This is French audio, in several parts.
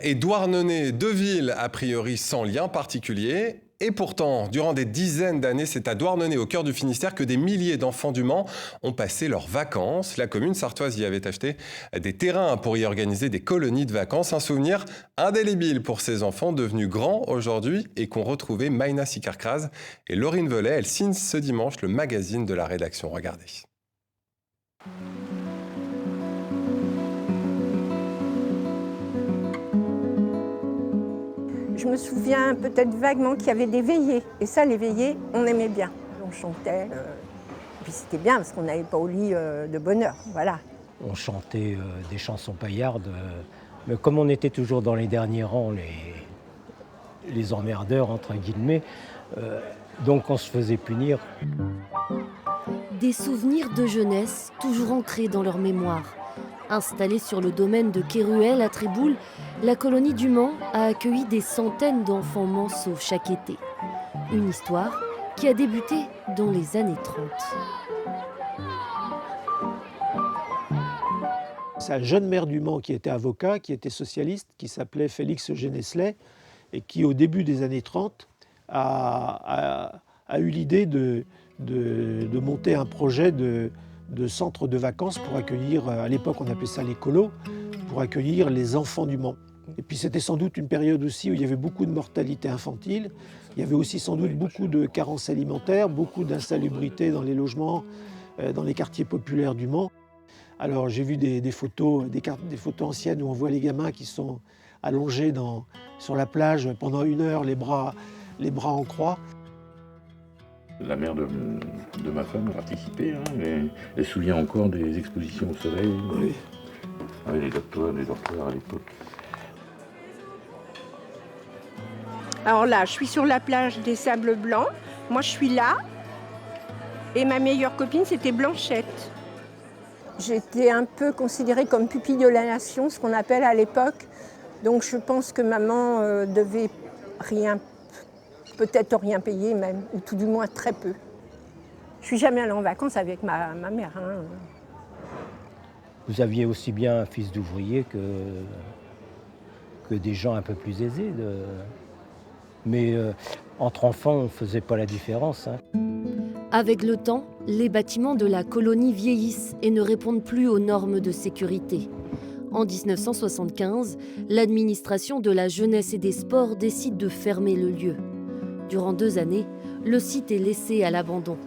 Et Douarnenez, deux villes a priori sans lien particulier. Et pourtant, durant des dizaines d'années, c'est à Douarnenez, au cœur du Finistère, que des milliers d'enfants du Mans ont passé leurs vacances. La commune sartoise y avait acheté des terrains pour y organiser des colonies de vacances. Un souvenir indélébile pour ces enfants devenus grands aujourd'hui et qu'ont retrouvé Maïna Sikarkraz et Laurine Velay. Elle signe ce dimanche le magazine de la rédaction. Regardez. Je me souviens peut-être vaguement qu'il y avait des veillées. Et ça, les veillées, on aimait bien. On chantait. Puis c'était bien parce qu'on n'allait pas au lit de bonne heure. Voilà. On chantait des chansons paillardes. Mais comme on était toujours dans les derniers rangs, les emmerdeurs, entre guillemets, donc on se faisait punir. Des souvenirs de jeunesse toujours ancrés dans leur mémoire. Installée sur le domaine de Kéruel à Tréboul, la colonie du Mans a accueilli des centaines d'enfants manceaux chaque été. Une histoire qui a débuté dans les années 30. C'est un jeune maire du Mans qui était avocat, qui était socialiste, qui s'appelait Félix Geneslet et qui, au début des années 30, a eu l'idée de monter un projet de centre de vacances pour accueillir, à l'époque on appelait ça les colos, pour accueillir les enfants du Mans. Et puis c'était sans doute une période aussi où il y avait beaucoup de mortalité infantile, il y avait aussi sans doute beaucoup de carences alimentaires, beaucoup d'insalubrité dans les logements, dans les quartiers populaires du Mans. Alors j'ai vu des photos anciennes où on voit les gamins qui sont allongés sur la plage pendant 1 heure, les bras en croix. La mère de ma femme a participé, elle se souvient encore des expositions au soleil, oui. Avec les docteurs à l'époque. Alors là, je suis sur la plage des Sables Blancs. Moi, je suis là. Et ma meilleure copine, c'était Blanchette. J'étais un peu considérée comme pupille de la nation, ce qu'on appelle à l'époque. Donc je pense que maman devait peut-être rien payer même, ou tout du moins très peu. Je suis jamais allée en vacances avec ma mère. Vous aviez aussi bien un fils d'ouvrier que des gens un peu plus aisés. Mais entre enfants, on ne faisait pas la différence. Avec le temps, les bâtiments de la colonie vieillissent et ne répondent plus aux normes de sécurité. En 1975, l'administration de la jeunesse et des sports décide de fermer le lieu. Durant 2 années, le site est laissé à l'abandon.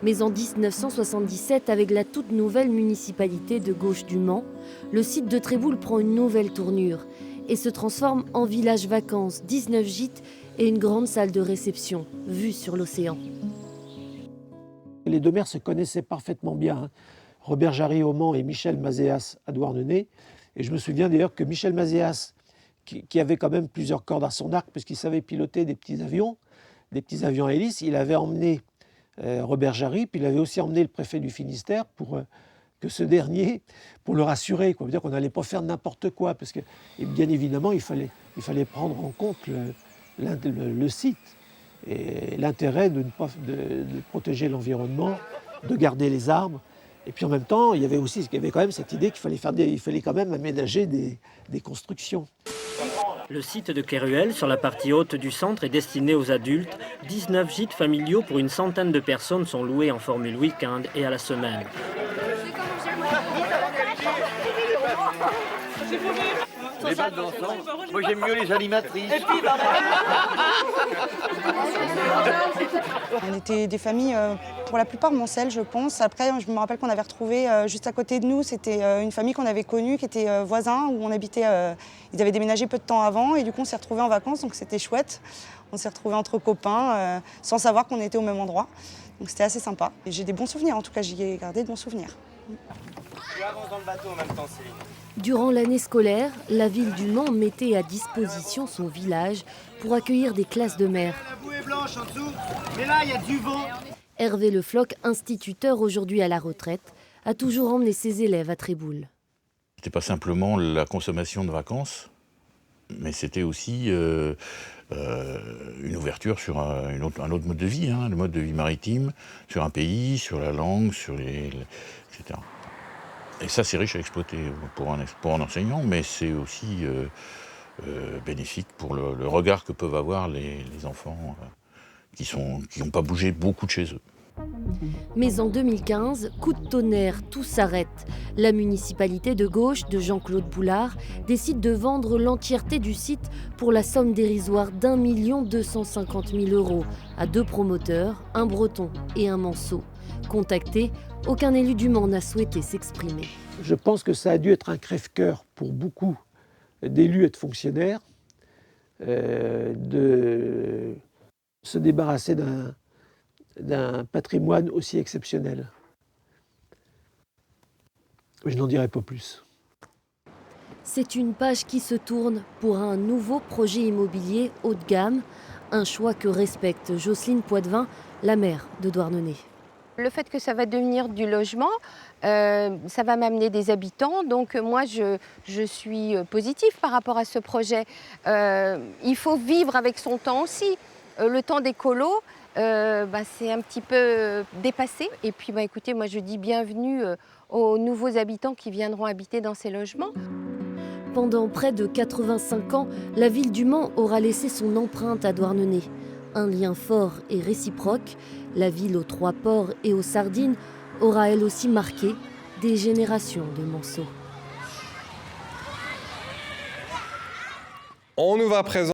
Mais en 1977, avec la toute nouvelle municipalité de gauche du Mans, le site de Tréboul prend une nouvelle tournure et se transforme en village vacances, 19 gîtes et une grande salle de réception, vue sur l'océan. Les deux maires se connaissaient parfaitement bien, Robert Jarry au Mans et Michel Mazéas à Douarnenez. Et je me souviens d'ailleurs que Michel Mazéas, qui avait quand même plusieurs cordes à son arc, puisqu'il savait piloter des petits avions à hélice, il avait emmené Robert Jarry, puis il avait aussi emmené le préfet du Finistère pour que ce dernier, pour le rassurer, quoi, dire qu'on n'allait pas faire n'importe quoi, parce que et bien évidemment il fallait prendre en compte le site et l'intérêt de protéger l'environnement, de garder les arbres. Et puis en même temps, il y avait quand même cette idée qu'il fallait quand même aménager des constructions. Le site de Kéruel, sur la partie haute du centre, est destiné aux adultes. 19 gîtes familiaux pour une centaine de personnes sont loués en formule week-end et à la semaine. Les balles d'enfants, moi j'aime mieux les animatrices. On était des familles, pour la plupart Moncel, je pense. Après, je me rappelle qu'on avait retrouvé juste à côté de nous, c'était une famille qu'on avait connue, qui était voisins, où on habitait. Ils avaient déménagé peu de temps avant, et du coup on s'est retrouvés en vacances, donc c'était chouette. On s'est retrouvés entre copains, sans savoir qu'on était au même endroit. Donc c'était assez sympa. Et j'ai des bons souvenirs, en tout cas j'y ai gardé de bons souvenirs. Tu avances dans le bateau en même temps, Céline. Durant l'année scolaire, la ville du Mans mettait à disposition son village pour accueillir des classes de mer. La boue est blanche en dessous, mais là il y a du vent. Hervé Le Floch, instituteur aujourd'hui à la retraite, a toujours emmené ses élèves à Tréboul. C'était pas simplement la consommation de vacances, mais c'était aussi une ouverture sur un autre mode de vie, le mode de vie maritime, sur un pays, sur la langue, etc. Et ça, c'est riche à exploiter pour un enseignant, mais c'est aussi bénéfique pour le regard que peuvent avoir les enfants qui n'ont pas bougé beaucoup de chez eux. Mais en 2015, coup de tonnerre, tout s'arrête. La municipalité de gauche de Jean-Claude Boulard décide de vendre l'entièreté du site pour la somme dérisoire d'1 250 000 € à 2 promoteurs, un breton et un manceau. Contacté, aucun élu du Mans n'a souhaité s'exprimer. Je pense que ça a dû être un crève-cœur pour beaucoup d'élus et de fonctionnaires de se débarrasser d'un patrimoine aussi exceptionnel. Je n'en dirai pas plus. C'est une page qui se tourne pour un nouveau projet immobilier haut de gamme, un choix que respecte Jocelyne Poitvin, la maire de Douarnenez. Le fait que ça va devenir du logement, ça va m'amener des habitants. Donc moi, je suis positive par rapport à ce projet. Il faut vivre avec son temps aussi. Le temps des colos, c'est un petit peu dépassé. Et puis écoutez, moi je dis bienvenue aux nouveaux habitants qui viendront habiter dans ces logements. Pendant près de 85 ans, la ville du Mans aura laissé son empreinte à Douarnenez. Un lien fort et réciproque, la ville aux 3 ports et aux sardines aura elle aussi marqué des générations de Manceaux. On nous va présenter